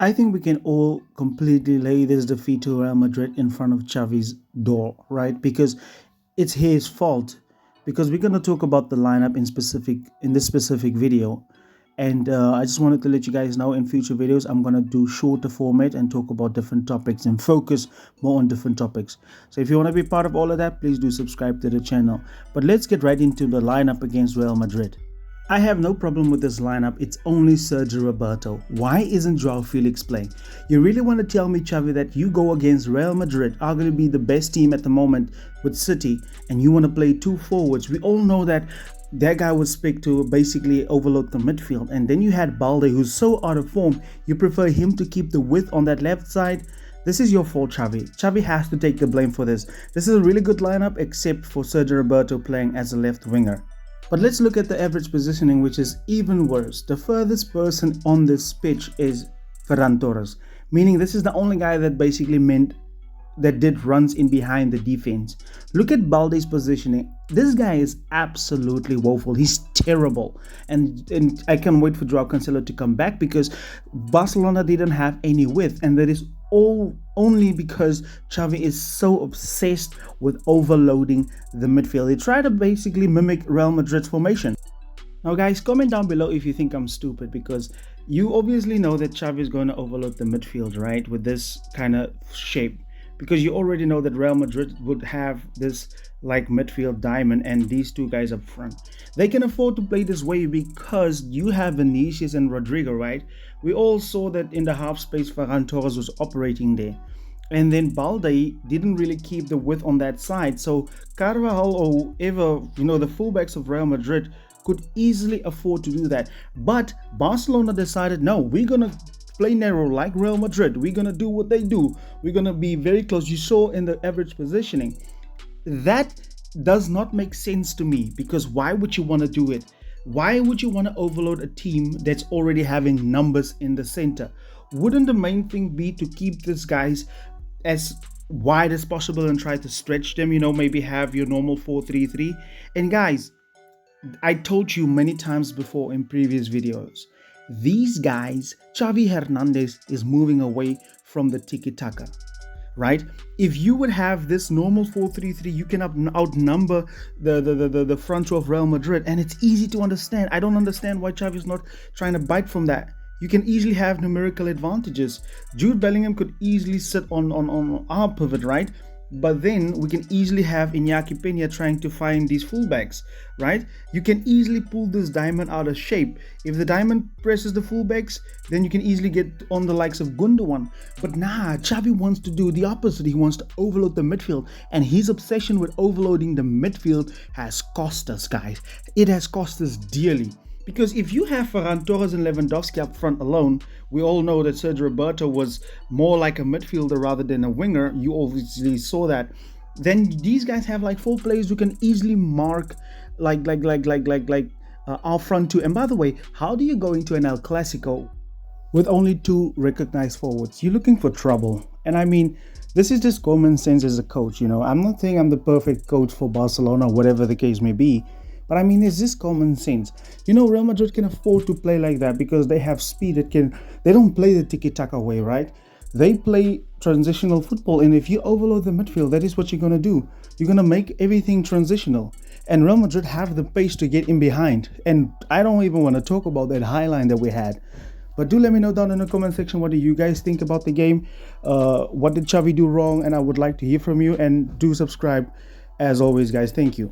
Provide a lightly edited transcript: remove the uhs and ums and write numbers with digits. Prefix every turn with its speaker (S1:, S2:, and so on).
S1: I think we can all completely lay this defeat to Real Madrid in front of Xavi's door, right? Because it's his fault. Because we're gonna talk about the lineup in this specific video, and I just wanted to let you guys know in future videos I'm gonna do shorter format and talk about different topics and focus more on different topics. So if you want to be part of all of that, please do subscribe to the channel. But let's get right into the lineup against Real Madrid. I have no problem with this lineup. It's only Sergio Roberto. Why isn't Joao Felix playing? You really want to tell me, Xavi, that you go against Real Madrid, arguably the best team at the moment with City, and you want to play two forwards? We all know that that guy was picked to basically overload the midfield. And then you had Balde, who's so out of form. You prefer him to keep the width on that left side? This is your fault, Xavi. Xavi has to take the blame for this. This is a really good lineup, except for Sergio Roberto playing as a left winger. But let's look at the average positioning, which is even worse. The furthest person on this pitch is Ferran Torres, meaning this is the only guy that basically meant that did runs in behind the defense. Look at Balde's positioning. This guy is absolutely woeful. He's terrible. And I can't wait for Joao Cancelo to come back because Barcelona didn't have any width, and that is all only because Xavi is so obsessed with overloading the midfield. He tried to basically mimic Real Madrid's formation. Now guys, comment down below if you think I'm stupid, because you obviously know that Xavi is going to overload the midfield, right, with this kind of shape. Because you already know that Real Madrid would have this like midfield diamond and these two guys up front. They can afford to play this way because you have Vinicius and Rodrigo, right? We all saw that in the half space Ferran Torres was operating there. And then Balde didn't really keep the width on that side. So Carvajal or whoever, the fullbacks of Real Madrid could easily afford to do that. But Barcelona decided, no, we're going to play narrow like Real Madrid. We're going to do what they do. We're going to be very close. You saw in the average positioning. That does not make sense to me, because why would you want to do it? Why would you want to overload a team that's already having numbers in the center? Wouldn't the main thing be to keep these guys as wide as possible and try to stretch them, maybe have your normal 4-3-3? And guys, I told you many times before in previous videos, these guys, Xavi Hernandez is moving away from the tiki-taka, right? If you would have this normal 4-3-3, you can outnumber the front row of Real Madrid, and it's easy to understand. I don't understand why Xavi is not trying to bite from that. You can easily have numerical advantages. Jude Bellingham could easily sit on our pivot, right? But then we can easily have Iñaki Peña trying to find these fullbacks, right? You can easily pull this diamond out of shape. If the diamond presses the fullbacks, then you can easily get on the likes of Gundogan. But nah, Xavi wants to do the opposite. He wants to overload the midfield. And his obsession with overloading the midfield has cost us, guys. It has cost us dearly. Because if you have Ferran Torres and Lewandowski up front alone, we all know that Sergio Roberto was more like a midfielder rather than a winger. You obviously saw that. Then these guys have like 4 players who can easily mark our front two. And by the way, how do you go into an El Clasico with only 2 recognized forwards? You're looking for trouble. And I mean, this is just common sense as a coach. I'm not saying I'm the perfect coach for Barcelona, whatever the case may be. But I mean, it's just common sense. Real Madrid can afford to play like that because they have speed. They don't play the tiki-taka way, right? They play transitional football. And if you overload the midfield, that is what you're going to do. You're going to make everything transitional. And Real Madrid have the pace to get in behind. And I don't even want to talk about that high line that we had. But do let me know down in the comment section, what do you guys think about the game? What did Xavi do wrong? And I would like to hear from you. And do subscribe. As always, guys, thank you.